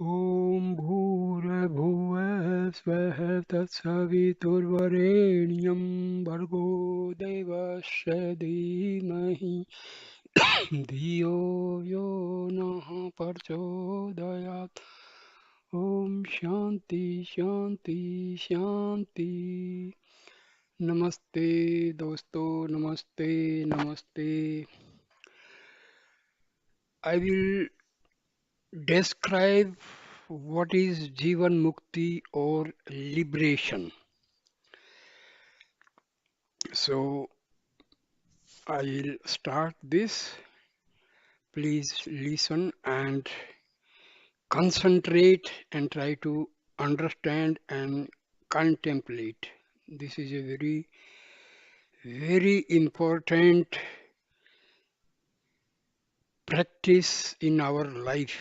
ॐ भूर्भुवः स्वः तत्सवितुर्वरेण्यं भर्गो देवस्य धीमहि धियो यो नः प्रचोदयात्। ॐ शांति शांति शांति। नमस्ते दोस्तों, नमस्ते नमस्ते। I will describe what is Jivan Mukti or liberation. So I will start this. Please listen and concentrate and try to understand and contemplate. This is a very, very important practice in our life.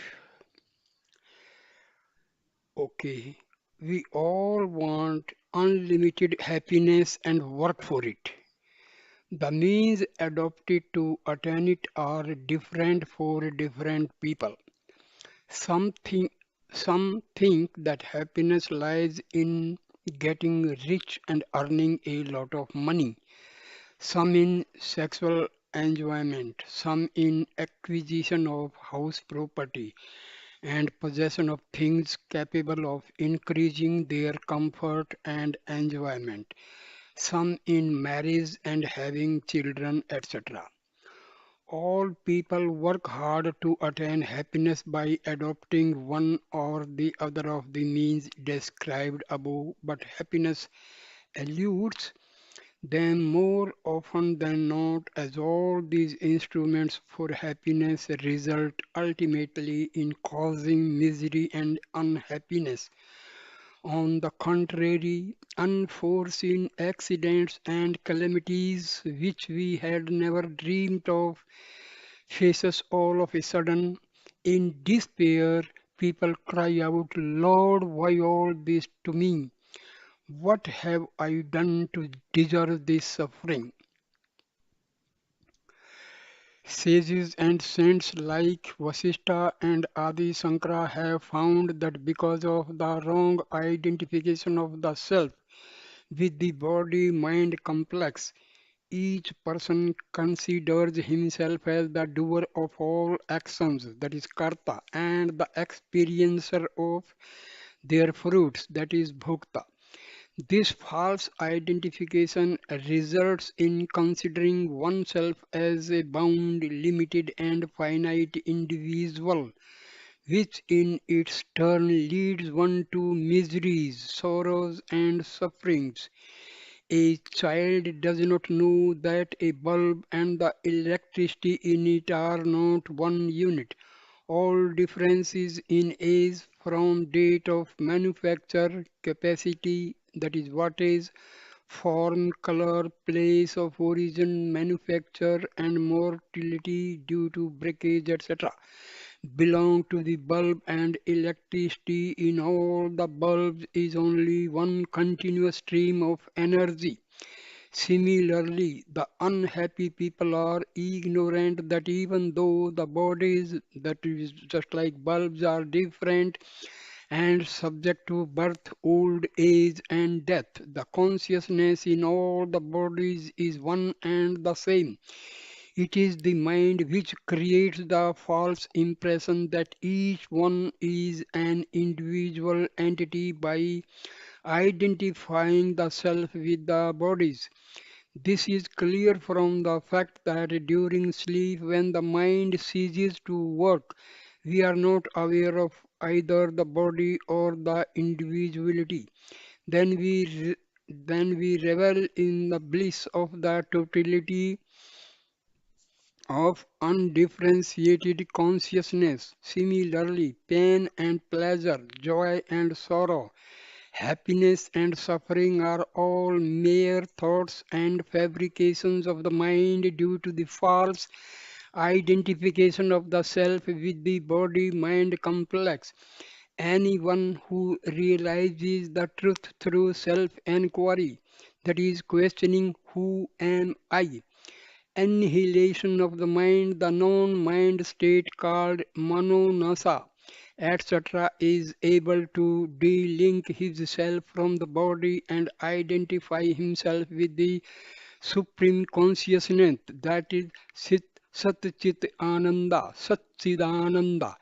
Okay, we all want unlimited happiness and work for it. The means adopted to attain it are different for different people. Some think, some think that happiness lies in getting rich and earning a lot of money, some in sexual enjoyment, some in acquisition of house property and possession of things capable of increasing their comfort and enjoyment, some in marriage and having children, etc. All people work hard to attain happiness by adopting one or the other of the means described above, but happiness eludes them more often than not, as all these instruments for happiness result ultimately in causing misery and unhappiness. On the contrary, unforeseen accidents and calamities which we had never dreamed of faces all of a sudden. In despair, people cry out, Lord, why all this to me? What have I done to deserve this suffering? Sages and saints like Vasishtha and Adi Sankara have found that because of the wrong identification of the self with the body mind complex, each person considers himself as the doer of all actions, that is karta, and the experiencer of their fruits, that is bhukta. This false identification results in considering oneself as a bound, limited, and finite individual, which in its turn leads one to miseries, sorrows, and sufferings. A child does not know that a bulb and the electricity in it are not one unit. All differences in age from date of manufacture, capacity, that is wattage, form, color, place of origin, manufacture, and mortality due to breakage, etc., belong to the bulb, and electricity in all the bulbs is only one continuous stream of energy. Similarly, the unhappy people are ignorant that even though the bodies, that is just like bulbs, are different and subject to birth, old age, and death, the consciousness in all the bodies is one and the same. It is the mind which creates the false impression that each one is an individual entity by identifying the self with the bodies. This is clear from the fact that during sleep, when the mind ceases to work, we are not aware of either the body or the individuality. Then we revel in the bliss of the totality of undifferentiated consciousness. Similarly, pain and pleasure, joy and sorrow, happiness and suffering are all mere thoughts and fabrications of the mind due to the false identification of the self with the body mind complex. Anyone who realizes the truth through self enquiry, that is, questioning who am I, annihilation of the mind, the non mind state called manonasa, etc., is able to de-link himself from the body and identify himself with the supreme consciousness, that is Sat Chit Ananda, Satchidananda,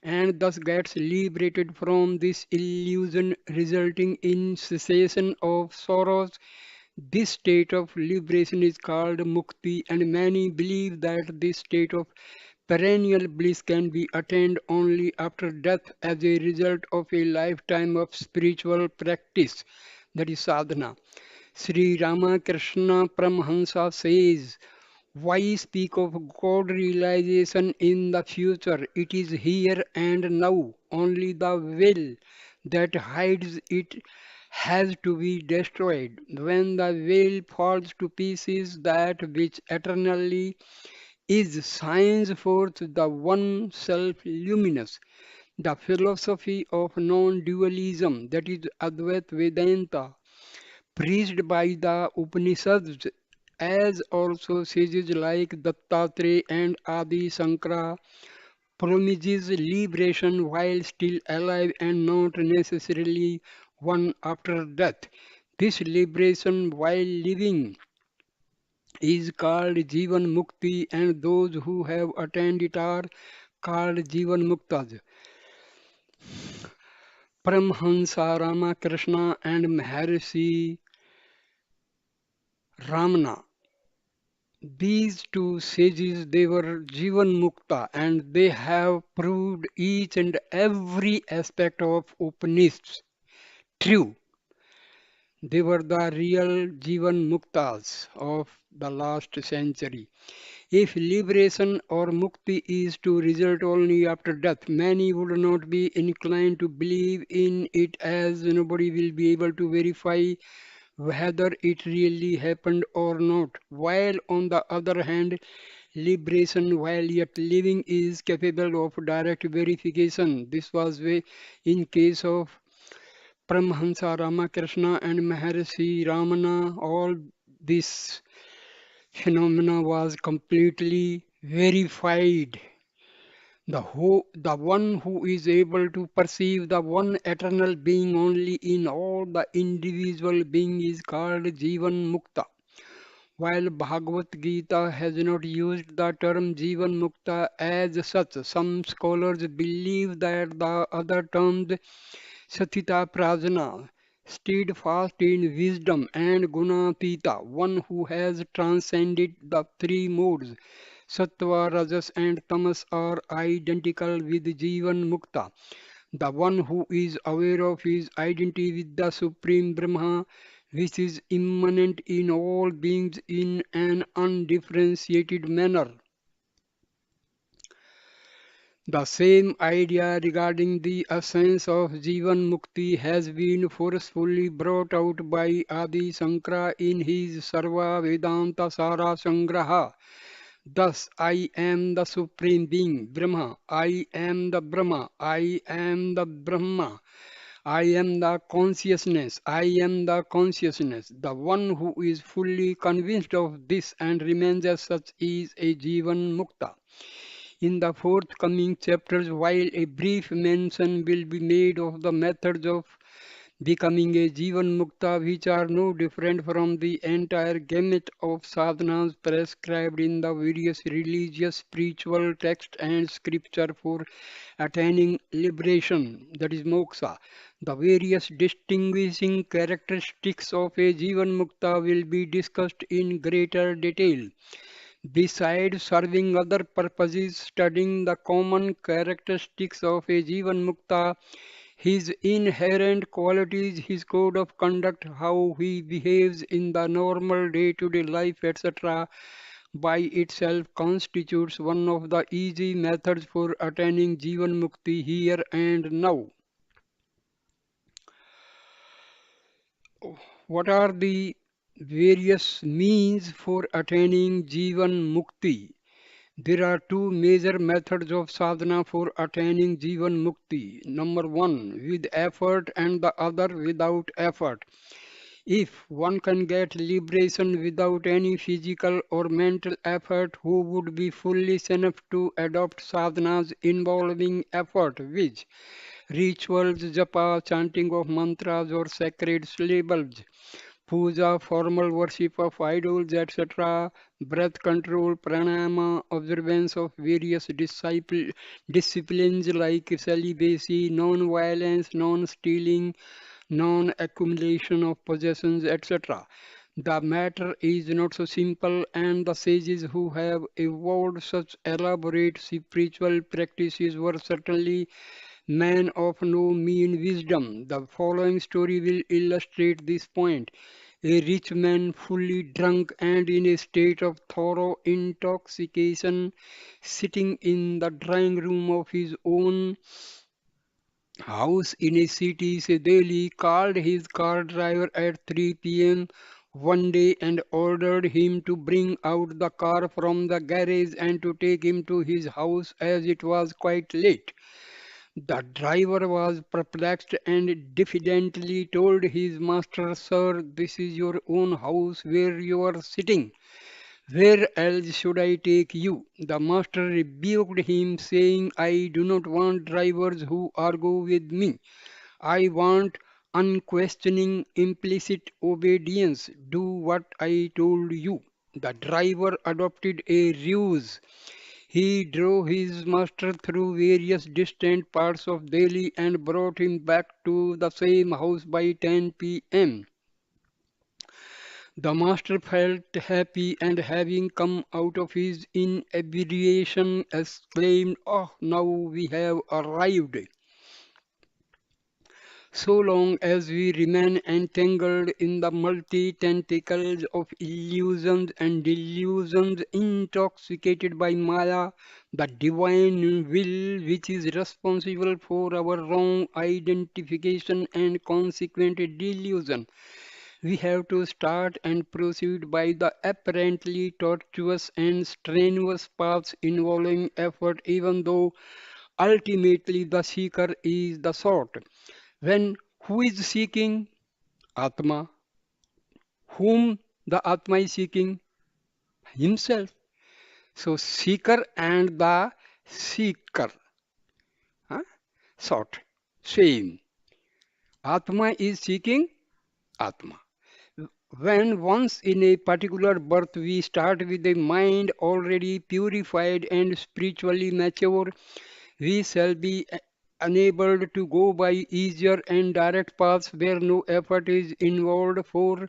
and thus gets liberated from this illusion, resulting in cessation of sorrows. This state of liberation is called mukti, and many believe that this state of perennial bliss can be attained only after death as a result of a lifetime of spiritual practice, that is sadhana. Sri Ramakrishna Paramahansa says, why speak of God realization in the future? It is here and now. Only the will that hides it has to be destroyed. When the veil falls to pieces, that which eternally is shines forth the one self luminous. The philosophy of non-dualism, that is Advaita Vedanta, preached by the Upanishads, as also sages like Dattatreya and Adi Shankara, promises liberation while still alive and not necessarily one after death. This liberation while living is called Jivan Mukti, and those who have attained it are called Jivan Muktas. Paramhansa Ramakrishna and Maharishi Ramana, these two sages, they were Jivan Mukta, and they have proved each and every aspect of Upanishads true. They were the real Jivan Muktas of the last century. If liberation or mukti is to result only after death, many would not be inclined to believe in it, as nobody will be able to verify whether it really happened or not. While on the other hand, liberation while yet living is capable of direct verification. This was in case of Paramahansa Ramakrishna and Maharishi Ramana. All this phenomena was completely verified. The one who is able to perceive the one eternal being only in all the individual being is called Jivan Mukta. While Bhagavad Gita has not used the term Jivan Mukta as such, some scholars believe that the other terms Sathita Prajna, steadfast in wisdom, and Gunatita, one who has transcended the three modes, Sattva, Rajas, and Tamas, are identical with Jivan Mukta, the one who is aware of his identity with the Supreme Brahma, which is immanent in all beings in an undifferentiated manner. The same idea regarding the essence of Jivan Mukti has been forcefully brought out by Adi Shankara in his Sarva Vedanta Sara Sangraha. Thus, I am the Supreme Being, Brahma. I am the Brahma. I am the Brahma. I am the consciousness. I am the consciousness. The one who is fully convinced of this and remains as such is a Jivan Mukta. In the forthcoming chapters, while a brief mention will be made of the methods of becoming a Jivan Mukta, which are no different from the entire gamut of sadhanas prescribed in the various religious, spiritual texts and scripture for attaining liberation, that is moksha. The various distinguishing characteristics of a Jivan Mukta will be discussed in greater detail. Besides serving other purposes, studying the common characteristics of a Jivan Mukta, his inherent qualities, his code of conduct, how he behaves in the normal day-to-day life, etc., by itself constitutes one of the easy methods for attaining Jivan Mukti here and now. What are the various means for attaining Jivan Mukti? There are two major methods of sadhana for attaining Jivan Mukti. Number one, with effort, and the other without effort. If one can get liberation without any physical or mental effort, who would be foolish enough to adopt sadhanas involving effort, which rituals, japa, chanting of mantras or sacred syllables, puja, formal worship of idols, etc., breath control, pranayama, observance of various disciplines like celibacy, non-violence, non-stealing, non-accumulation of possessions, etc. The matter is not so simple, and the sages who have evolved such elaborate spiritual practices were certainly men of no mean wisdom. The following story will illustrate this point. A rich man, fully drunk and in a state of thorough intoxication, sitting in the drawing room of his own house in a city, say Delhi, called his car driver at 3 p.m. one day and ordered him to bring out the car from the garage and to take him to his house as it was quite late. The driver was perplexed and diffidently told his master, Sir, this is your own house where you are sitting. Where else should I take you? The master rebuked him, saying, I do not want drivers who argue with me. I want unquestioning, implicit obedience. Do what I told you. The driver adopted a ruse. He drove his master through various distant parts of Delhi and brought him back to the same house by 10 p.m. The master felt happy and having come out of his inebriation exclaimed, Oh, now we have arrived. So long as we remain entangled in the multi-tentacles of illusions and delusions, intoxicated by Maya, the divine will which is responsible for our wrong identification and consequent delusion, we have to start and proceed by the apparently tortuous and strenuous paths involving effort, even though ultimately the seeker is the sought. When who is seeking? Atma. Whom the Atma is seeking? Himself. So seeker and the seeker. Huh? Sought. Same. Atma is seeking Atma. When once in a particular birth we start with a mind already purified and spiritually mature, we shall be enabled to go by easier and direct paths where no effort is involved. For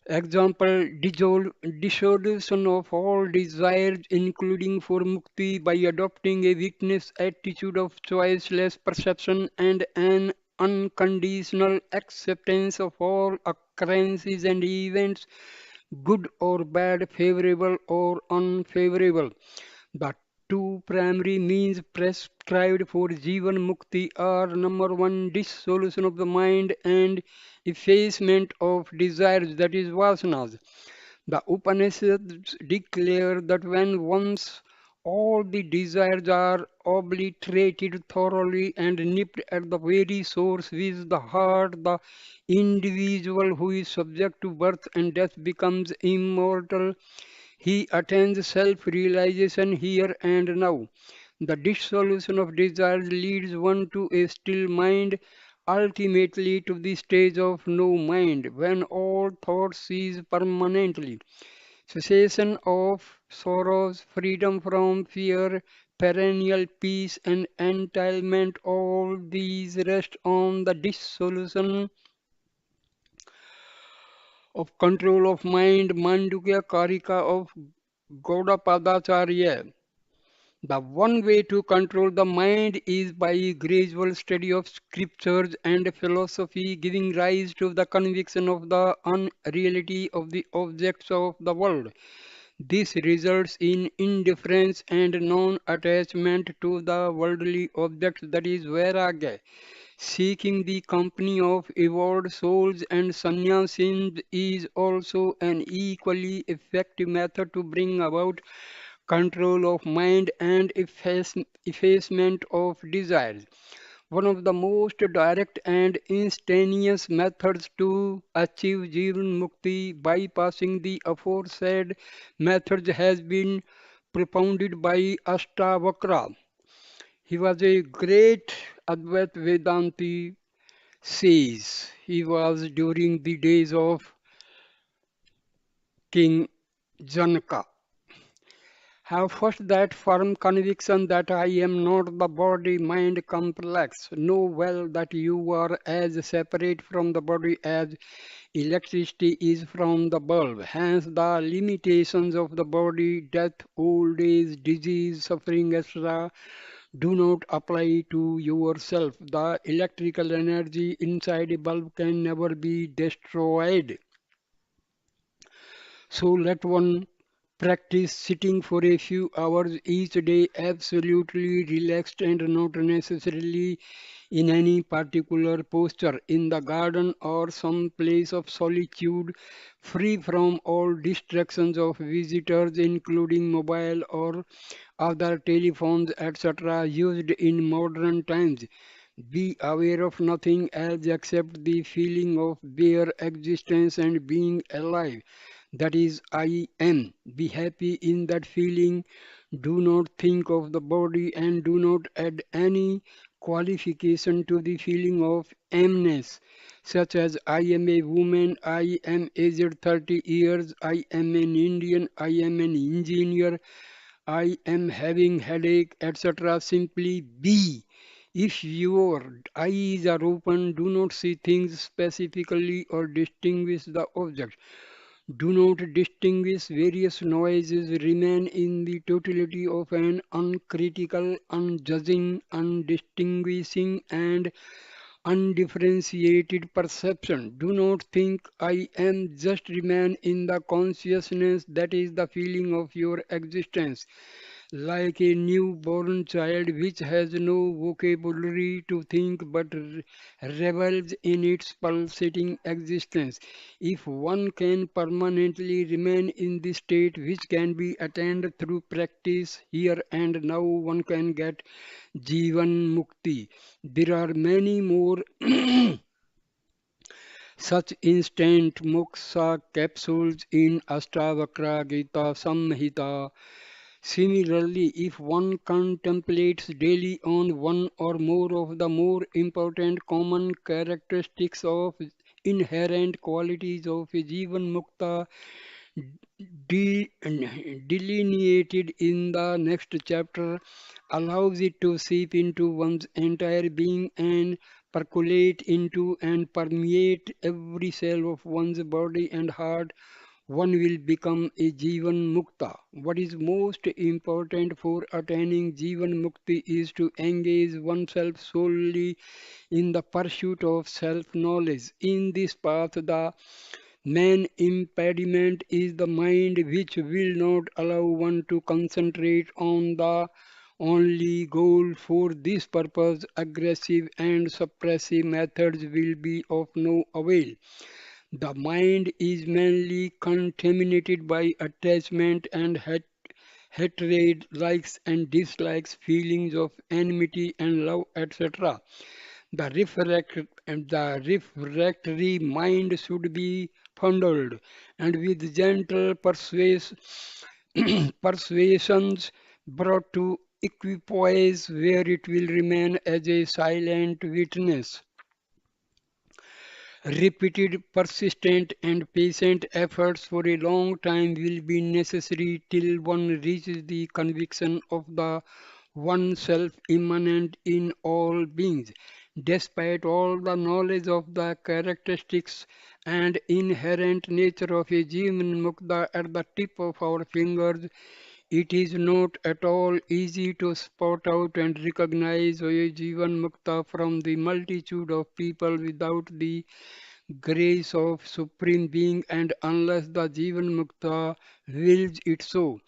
example, dissolution of all desires, including for mukti, by adopting a witness attitude of choiceless perception and an unconditional acceptance of all occurrences and events, good or bad, favorable or unfavorable. The two primary means prescribed for Jivan Mukti are number one, dissolution of the mind and effacement of desires, that is vasanas. The Upanishads declare that when once all the desires are obliterated thoroughly and nipped at the very source with the heart, the individual who is subject to birth and death becomes immortal. He attains self-realization here and now. The dissolution of desires leads one to a still mind, ultimately to the stage of no mind, when all thought cease permanently. Cessation of sorrows, freedom from fear, perennial peace and entitlement, all these rest on the dissolution of control of mind, Mandukya Karika of Gaudapadacharya. The one way to control the mind is by gradual study of scriptures and philosophy, giving rise to the conviction of the unreality of the objects of the world. This results in indifference and non-attachment to the worldly objects, that is vairagya. Seeking the company of evolved souls and sannyasin is also an equally effective method to bring about control of mind and effacement of desires. One of the most direct and instantaneous methods to achieve Jivan Mukti bypassing the aforesaid methods has been propounded by Ashtavakra. He was a great Advait Vedanti sage. He was during the days of King Janaka. Have first that firm conviction that I am not the body mind complex. Know well that you are as separate from the body as electricity is from the bulb. Hence, the limitations of the body, death, old age, disease, suffering, etc., do not apply to yourself. The electrical energy inside a bulb can never be destroyed. So let one practice sitting for a few hours each day, absolutely relaxed and not necessarily in any particular posture, in the garden or some place of solitude, free from all distractions of visitors, including mobile or other telephones, etc., used in modern times. Be aware of nothing else except the feeling of bare existence and being alive. That is, I am. Be happy in that feeling. Do not think of the body and do not add any qualification to the feeling of amness, such as I am a woman, I am aged 30 years, I am an Indian, I am an engineer, I am having headache, etc. Simply be. If your eyes are open, do not see things specifically or distinguish the object. Do not distinguish various noises. Remain in the totality of an uncritical, unjudging, undistinguishing, and undifferentiated perception. Do not think I am, just remain in the consciousness that is the feeling of your existence, like a newborn child which has no vocabulary to think but revels in its pulsating existence. If one can permanently remain in this state, which can be attained through practice here and now, one can get Jivan Mukti. There are many more such instant moksha capsules in Ashtavakra Gita Samhita. Similarly, if one contemplates daily on one or more of the more important common characteristics of inherent qualities of a Jivan Mukta de- delineated in the next chapter, allows it to seep into one's entire being and percolate into and permeate every cell of one's body and heart, one will become a Jivan Mukta. What is most important for attaining Jivan Mukti is to engage oneself solely in the pursuit of self knowledge. In this path, the main impediment is the mind, which will not allow one to concentrate on the only goal. For this purpose, aggressive and suppressive methods will be of no avail. The mind is mainly contaminated by attachment and hatred, likes and dislikes, feelings of enmity and love, etc. The refractory mind should be fondled and with gentle persuasions brought to equipoise where it will remain as a silent witness. Repeated, persistent, and patient efforts for a long time will be necessary till one reaches the conviction of the one self immanent in all beings. Despite all the knowledge of the characteristics and inherent nature of a Jivan Mukta at the tip of our fingers, it is not at all easy to spot out and recognize a Jivan Mukta from the multitude of people without the grace of Supreme Being and unless the Jivan Mukta wills it so.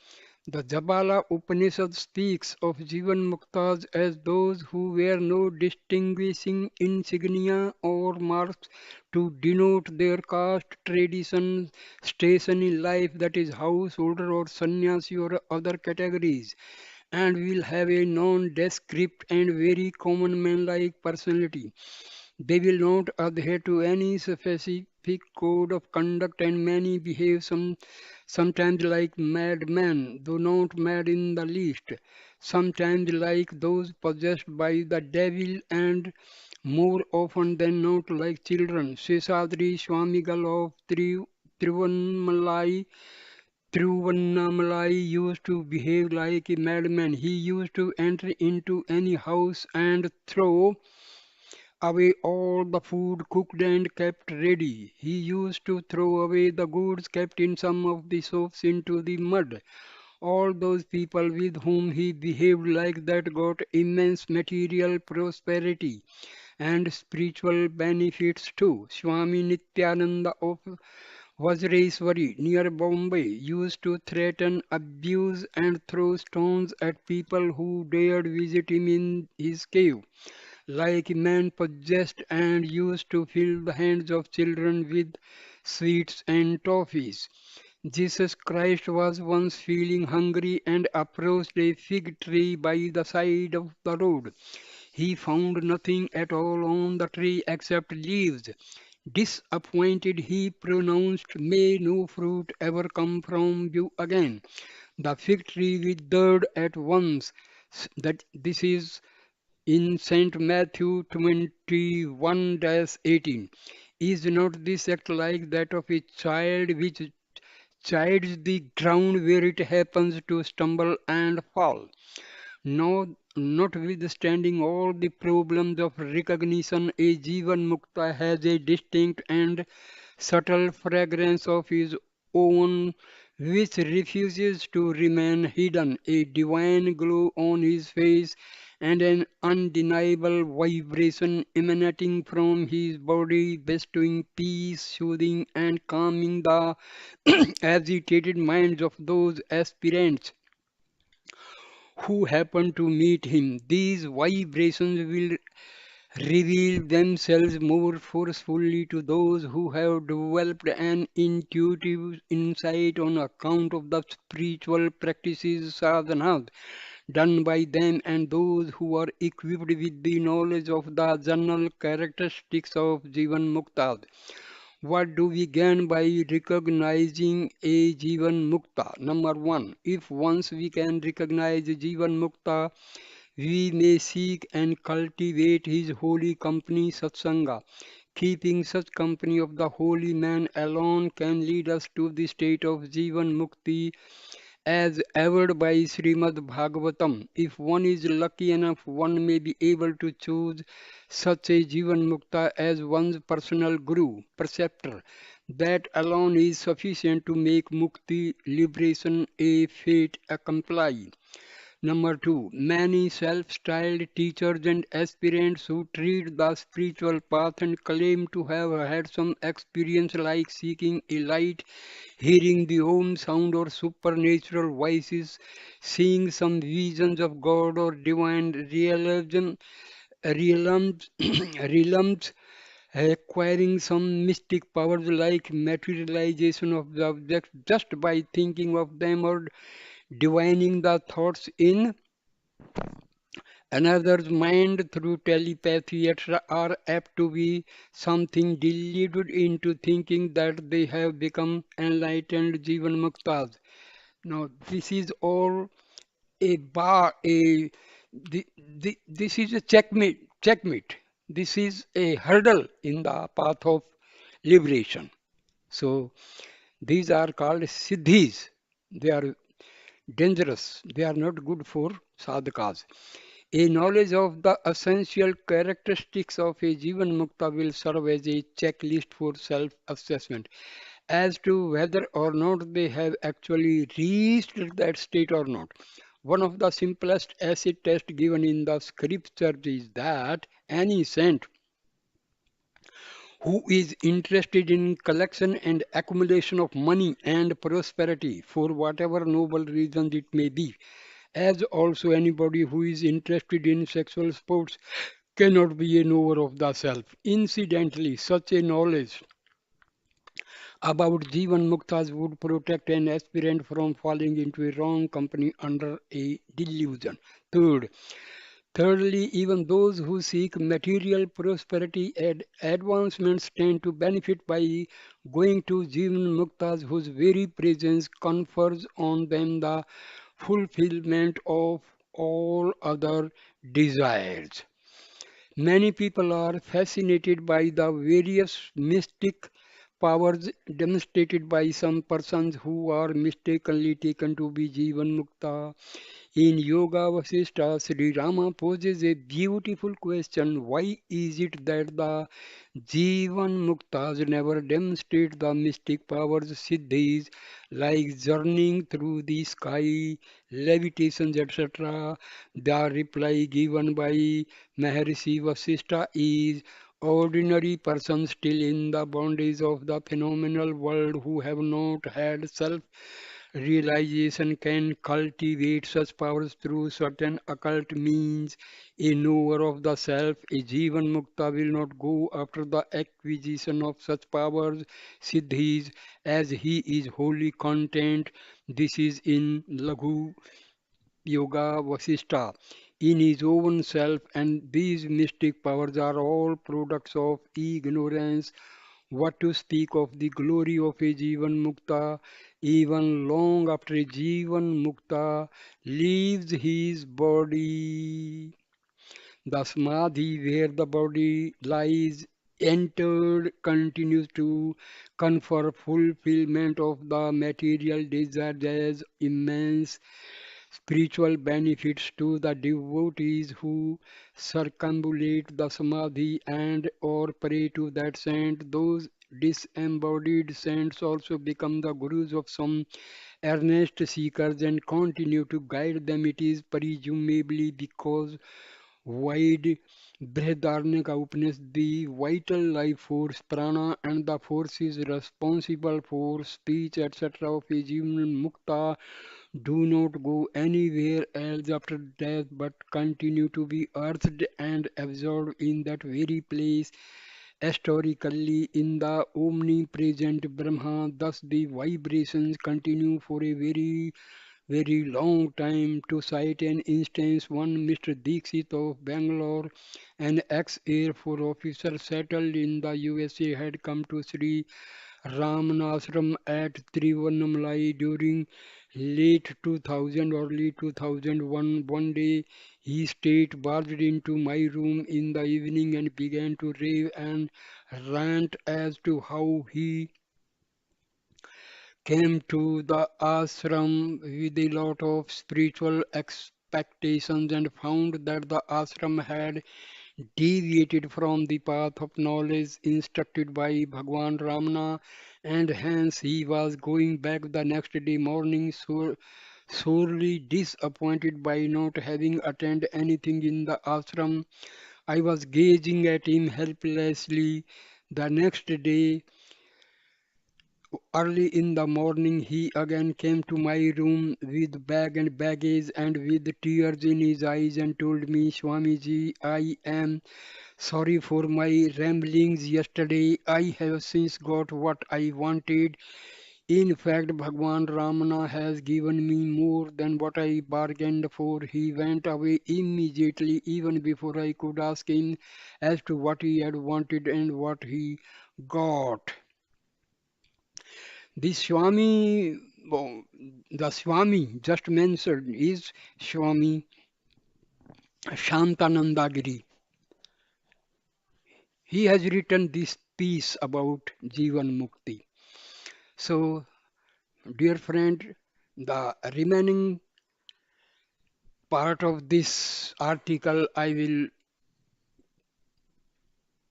The Jabala Upanishad speaks of Jivan Muktas as those who wear no distinguishing insignia or marks to denote their caste, tradition, station in life, that is, householder or sannyasi or other categories, and will have a nondescript and very common man-like personality. They will not adhere to any specific code of conduct and many behave sometimes like madmen, though not mad in the least, sometimes like those possessed by the devil and more often than not like children. Seshadri Swamigal of Tiruvannamalai Thiruvannamalai used to behave like a madman. He used to enter into any house and throw away all the food cooked and kept ready. He used to throw away the goods kept in some of the shops into the mud. All those people with whom he behaved like that got immense material prosperity and spiritual benefits too. Swami Nityananda of Vajraeshwari near Bombay used to threaten, abuse, and throw stones at people who dared visit him in his cave, like a man possessed, and used to fill the hands of children with sweets and toffees. Jesus Christ was once feeling hungry and approached a fig tree by the side of the road. He found nothing at all on the tree except leaves. Disappointed, he pronounced, "May no fruit ever come from you again." The fig tree withered at once. That this is in St. Matthew 21-18. Is not this act like that of a child which chides the ground where it happens to stumble and fall? No, notwithstanding all the problems of recognition, a Jivan Mukta has a distinct and subtle fragrance of his own which refuses to remain hidden, a divine glow on his face and an undeniable vibration emanating from his body, bestowing peace, soothing, and calming the agitated minds of those aspirants who happen to meet him. These vibrations will reveal themselves more forcefully to those who have developed an intuitive insight on account of the spiritual practices sadhanas done by them, and those who are equipped with the knowledge of the general characteristics of Jivan Mukta. What do we gain by recognizing a Jivan Mukta? Number one, if once we can recognize Jivan Mukta, we may seek and cultivate his holy company, Satsanga. Keeping such company of the holy man alone can lead us to the state of Jivan Mukti as averred by Srimad Bhagavatam. If one is lucky enough, one may be able to choose such a Jivan Mukta as one's personal guru, preceptor. That alone is sufficient to make mukti, liberation, a fate accomplished. Number two, many self-styled teachers and aspirants who treat the spiritual path and claim to have had some experience like seeking a light, hearing the Om sound or supernatural voices, seeing some visions of God or divine realms, realms, acquiring some mystic powers like materialization of the objects just by thinking of them or divining the thoughts in another's mind through telepathy, etc., are apt to be something deluded into thinking that they have become enlightened Jivan Muktas. Now, this is all a bar, this is a checkmate. This is a hurdle in the path of liberation. So, these are called siddhis. They are dangerous. They are not good for sadhakas. A knowledge of the essential characteristics of a Jivan Mukta will serve as a checklist for self assessment as to whether or not they have actually reached that state or not. One of the simplest acid tests given in the scripture is that any saint who is interested in collection and accumulation of money and prosperity for whatever noble reasons it may be, as also anybody who is interested in sexual sports cannot be a knower of the self. Incidentally, such a knowledge about Jivan Muktas would protect an aspirant from falling into a wrong company under a delusion. Third, Thirdly, even those who seek material prosperity and advancements tend to benefit by going to Jivan Muktas whose very presence confers on them the fulfillment of all other desires. Many people are fascinated by the various mystic powers demonstrated by some persons who are mistakenly taken to be Jivan Mukta. In Yoga Vasishtha, Sri Rama poses a beautiful question: why is it that the Jivan Muktas never demonstrate the mystic powers, siddhis, like journeying through the sky, levitations, etc.? The reply given by Maharishi Vasishtha is ordinary persons still in the bondage of the phenomenal world who have not had self realization can cultivate such powers through certain occult means. A knower of the self, a Jivan Mukta, will not go after the acquisition of such powers, siddhis, as he is wholly content. This is in Laghu Yoga Vasishtha. In his own self, and these mystic powers are all products of ignorance. What to speak of the glory of a Jivan Mukta, even long after a Jivan Mukta leaves his body. The Samadhi where the body lies entered continues to confer fulfillment of the material desires as immense spiritual benefits to the devotees who circumambulate the samadhi and or pray to that saint. Those disembodied saints also become the gurus of some earnest seekers and continue to guide them. It is presumably because wide Brihadaranyaka Upanishad, the vital life force, prana, and the forces responsible for speech, etc. of a Jivan Mukta do not go anywhere else after death but continue to be earthed and absorbed in that very place, historically in the omnipresent Brahma. Thus, the vibrations continue for a very long time. To cite an instance, one Mr. Dixit of Bangalore, an ex-Air Force officer settled in the USA, had come to Sri Ramanashram at Trivannamalai during late 2000, early 2001. One day he straight barged into my room in the evening and began to rave and rant as to how he came to the ashram with a lot of spiritual expectations and found that the ashram had deviated from the path of knowledge instructed by Bhagwan Ramana, and hence he was going back the next day morning sorely disappointed by not having attended anything in the ashram. I was gazing at him helplessly. The next day, early in the morning, he again came to my room with bag and baggage and with tears in his eyes and told me, Swamiji, I am sorry for my ramblings yesterday. I have since got what I wanted. In fact, Bhagwan Ramana has given me more than what I bargained for. He went away immediately, even before I could ask him as to what he had wanted and what he got. The Swami, oh, the Swami just mentioned is Swami Shantanandagiri. He has written this piece about Jivan Mukti. So, dear friend, the remaining part of this article I will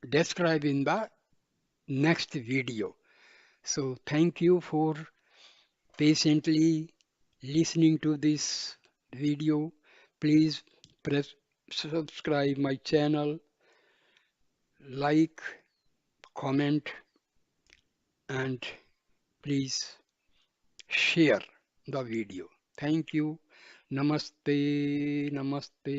describe in the next video. So, thank you for patiently listening to this video. Please press subscribe my channel, like, comment, and please share the video. Thank you. Namaste. Namaste.